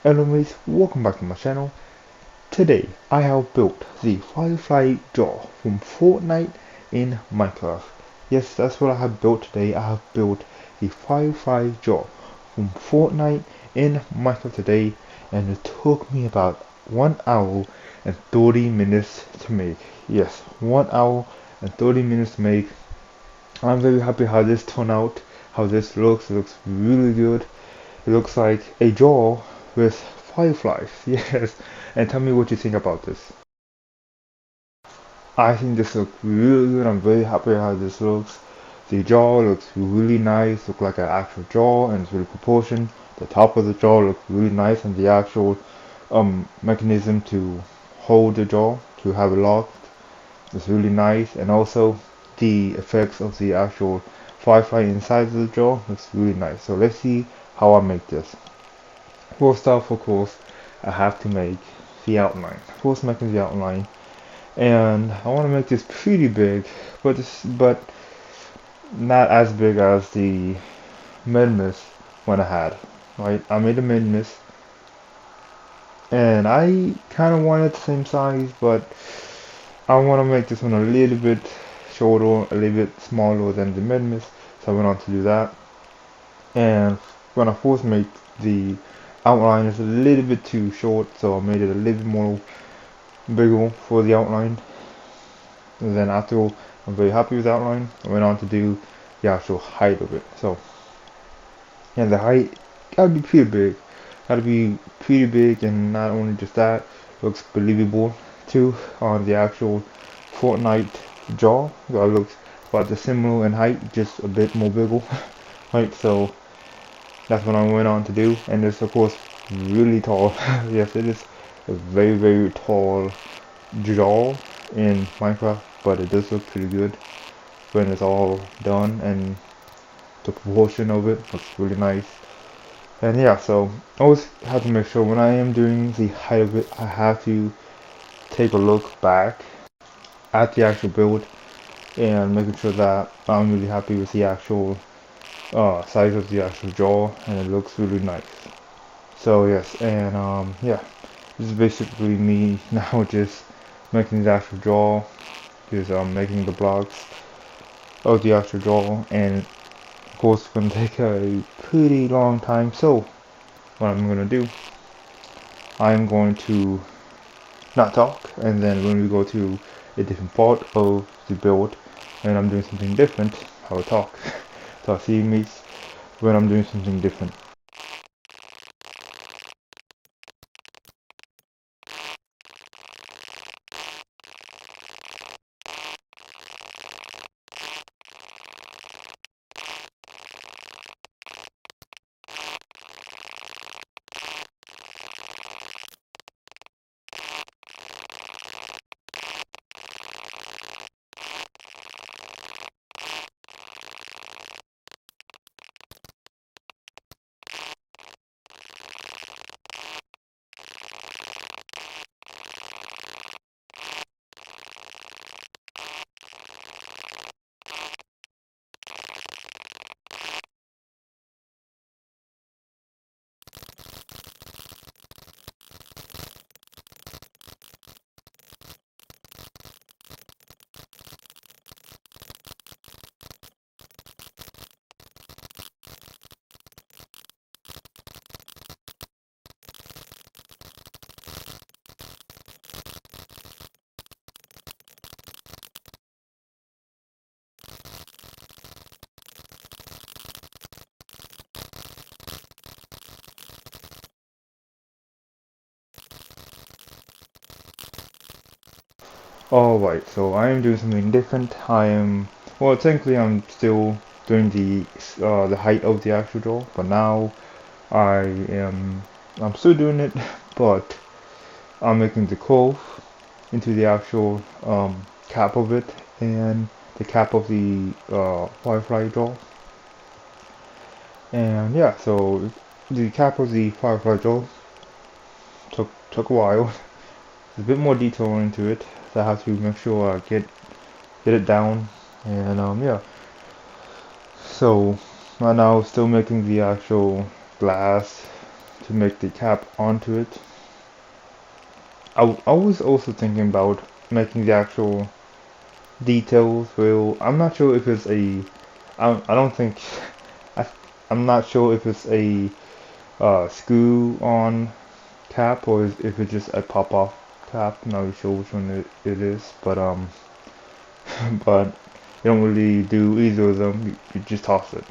Anyways, welcome back to my channel. Today I have built the Firefly jaw from Fortnite in Minecraft. Yes, that's what I have built today. I have built the Firefly jaw from Fortnite in Minecraft today, and it took me about 1 hour and 30 minutes to make. Yes, 1 hour and 30 minutes to make. I'm very happy how this turned out, how this looks. It looks really good. It looks like a jaw with fireflies. Yes, and tell me what you think about this. I think this looks really good. I'm very happy how this looks. The jaw looks really nice. Looks like an actual jaw, and it's really proportioned. The top of the jaw looks really nice, and the actual mechanism to hold the jaw to have it locked is really nice. And also the effects of the actual firefly inside of the jaw looks really nice. So let's see how I make this. First off, of course, I have to make the outline. First, making the outline, and I want to make this pretty big, but not as big as the minimus one I had. Right, I made a minimus, and I kind of want it the same size, but I want to make this one a little bit shorter, a little bit smaller than the minimus. So I went on to do that, and when I first made the outline, it's a little bit too short, so I made it a little bit more bigger for the outline. And then after all, I'm very happy with the outline. I went on to do the actual height of it. So, yeah, the height gotta be pretty big. Gotta be pretty big, and not only just that, looks believable too on the actual Fortnite jaw. It looks about the similar in height, just a bit more bigger. Right, so that's what I went on to do, and it's of course really tall. Yes, it is a very, very tall jaw in Minecraft, but it does look pretty good when it's all done, and the proportion of it looks really nice. And yeah, so I always have to make sure when I am doing the height of it, I have to take a look back at the actual build and making sure that I'm really happy with the actual size of the actual jaw, and it looks really nice. So yes, and yeah, this is basically me now just making the actual jaw, because I'm making the blocks of the actual jaw, and of course it's gonna take a pretty long time. So what I'm gonna do, I'm going to not talk, and then when we go to a different part of the build and I'm doing something different, I will talk. So I'll see you mates when I'm doing something different. Alright, so I am doing something different. Well, technically I'm still doing the height of the actual jaw, but now I am, I'm still doing it, but I'm making the curve into the actual cap of it, and the cap of the firefly jaw. And yeah, so the cap of the firefly jaw took a while. There's a bit more detail into it, so I have to make sure I get it down. And yeah, so right now still making the actual glass to make the cap onto it. I was also thinking about making the actual details. Well, I'm not sure if it's a. I don't think. I, I'm not sure if it's a screw-on cap or if it's just a pop-off cap. I'm not really sure which one it is, but but you don't really do either of them. You just toss it.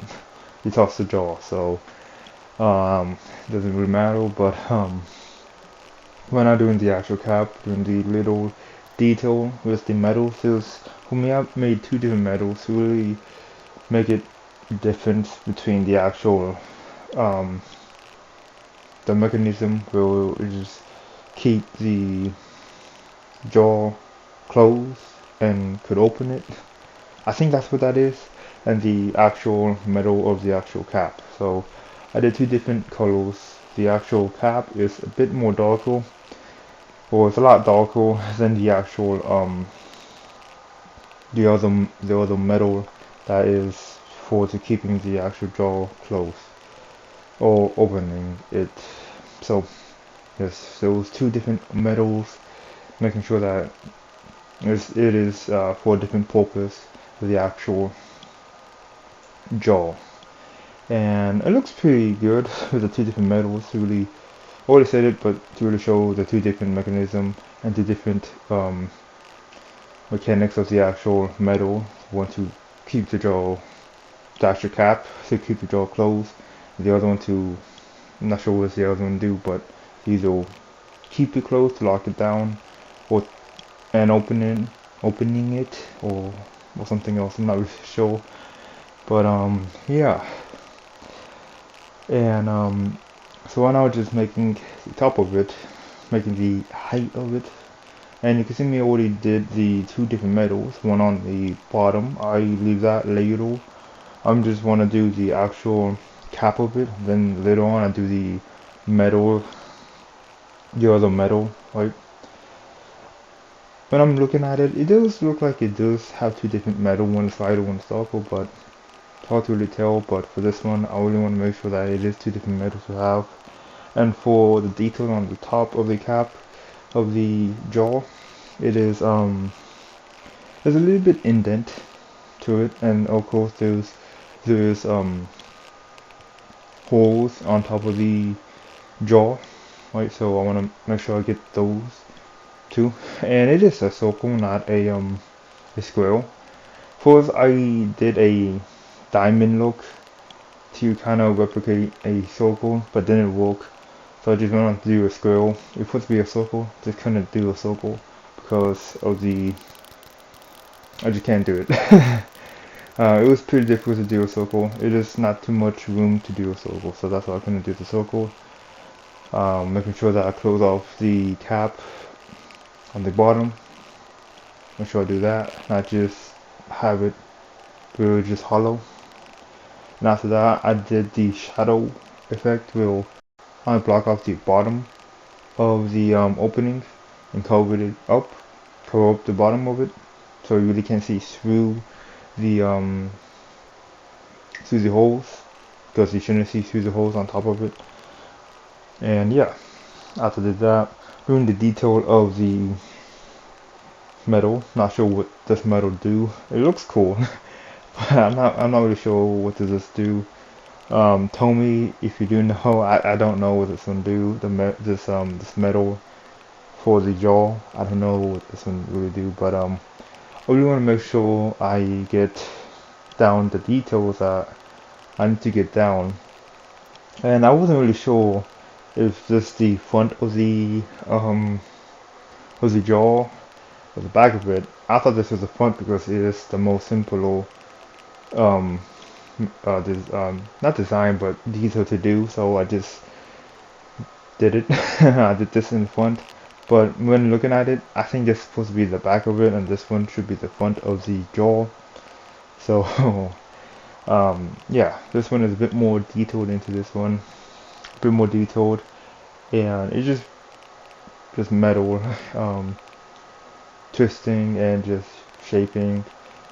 You toss the jaw. So it doesn't really matter. But when I'm doing the actual cap, doing the little detail with the metals, for me I made two different metals to really make it difference between the actual the mechanism will just keep the jaw closed and could open it. I think that's what that is, and the actual metal of the actual cap. So I did two different colors. The actual cap is a bit more darker, or it's a lot darker than the actual the other metal that is for the keeping the actual jaw closed or opening it. So yes, those two different metals, making sure that it is for a different purpose for the actual jaw. And it looks pretty good with the two different metals. To really, I already said it, but to really show the two different mechanism and the different mechanics of the actual metal. One to keep the jaw, the actual cap, to keep the jaw closed. The other one to, I'm not sure what the other one do, but either keep it closed to lock it down, or and opening it, or something else. I'm not really sure, but yeah. And so I'm now just making the top of it, making the height of it. And you can see me already did the two different metals, one on the bottom. I leave that later. I'm just want to do the actual cap of it. Then later on I do the metal, the other metal. Right. When I'm looking at it, it does look like it does have two different metal. One is lighter, one is darker, but it's hard to really tell. But for this one, I really want to make sure that it is two different metals to have. And for the detail on the top of the cap of the jaw, it is there's a little bit indent to it, and of course there's holes on top of the jaw, right? So I want to make sure I get those too. And it is a circle, not a square. First I did a diamond look to kind of replicate a circle, but didn't work. So I just went on to do a square. It was supposed to be a circle, just couldn't do a circle because of I just can't do it. It was pretty difficult to do a circle. It is not too much room to do a circle, so that's why I couldn't do the circle. Making sure that I close off the cap on the bottom. Make sure I do that, not just have it really just hollow. And after that, I did the shadow effect. Will I block off the bottom of the opening and cover up the bottom of it, so you really can't see through the holes, because you shouldn't see through the holes on top of it. And yeah, after did that, doing the detail of the metal. Not sure what this metal do. It looks cool, but I'm not really sure what does this do. Tell me if you do know. I don't know what this one do. This metal for the jaw. I don't know what this one really do, but I really want to make sure I get down the details that I need to get down. And I wasn't really sure if this the front of the jaw or the back of it. I thought this was the front because it is the most simple not design but detail to do, so I just did it. I did this in the front, but when looking at it, I think this is supposed to be the back of it and this one should be the front of the jaw. So yeah, this one is a bit more detailed into this one, a bit more detailed, and it's just metal twisting and just shaping.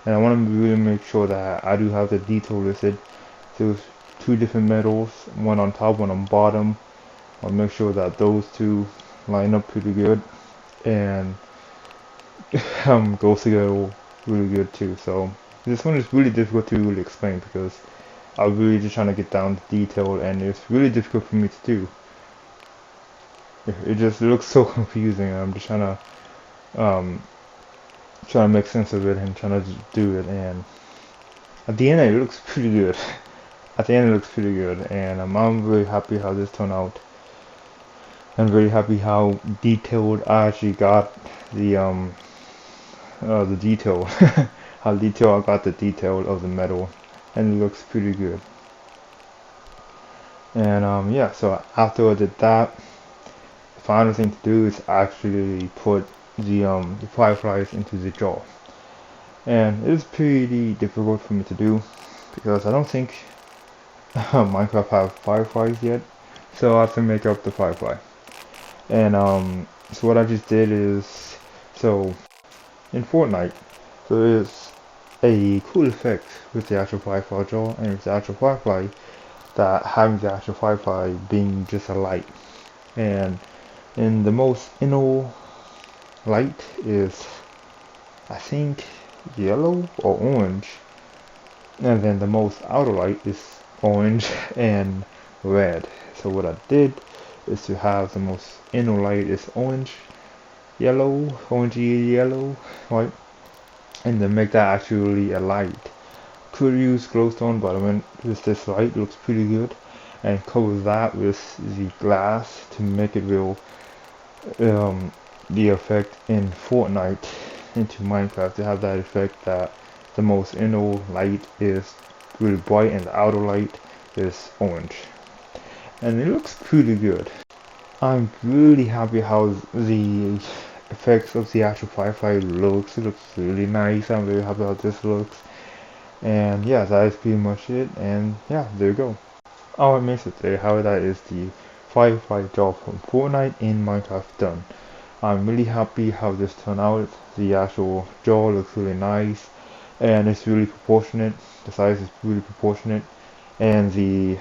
And I want to really make sure that I do have the detail listed. There's two different metals, one on top, one on bottom, I'll make sure that those two line up pretty good, and goes together really good too. So this one is really difficult to really explain because I'm really just trying to get down to detail, and it's really difficult for me to do. It just looks so confusing. I'm just um, trying to make sense of it and trying to do it. And at the end, it looks pretty good. At the end, it looks pretty good, and I'm very happy how this turned out. I'm very happy how detailed I actually got the detail, how detailed I got the detail of the metal, and it looks pretty good. And yeah, so after I did that, the final thing to do is actually put the fireflies into the jar. And it's pretty difficult for me to do because I don't think Minecraft have fireflies yet, so I have to make up the firefly. And so what I just did is, so in Fortnite, there is a cool effect with the actual firefly jar and with the actual firefly, that having the actual firefly being just a light. And in the most inner light is, I think, yellow or orange, and then the most outer light is orange and red. So what I did is to have the most inner light is orange, yellow, orangey yellow, right? And then make that actually a light. Could use glowstone, but I went with this light. It looks pretty good, and cover that with the glass to make it real. The effect in Fortnite into Minecraft to have that effect that the most inner light is really bright and the outer light is orange, and it looks pretty good. I'm really happy how the effects of the actual Firefly looks. It looks really nice. I'm very happy how this looks. And yeah, that is pretty much it. And yeah, there you go. Oh, I missed it there. How that is the Firefly job from Fortnite in Minecraft done. I'm really happy how this turned out. The actual jaw looks really nice, and it's really proportionate. The size is really proportionate, and the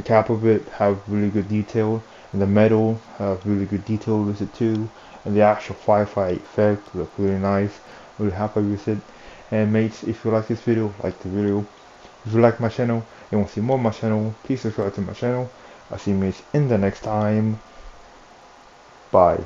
cap of it have really good detail, and the metal have really good detail with it too, and the actual Firefly effect look really nice. Really happy with it. And mates, if you like this video, like the video. If you like my channel and want to see more of my channel, please subscribe to my channel. I'll see you mates in the next time. Bye.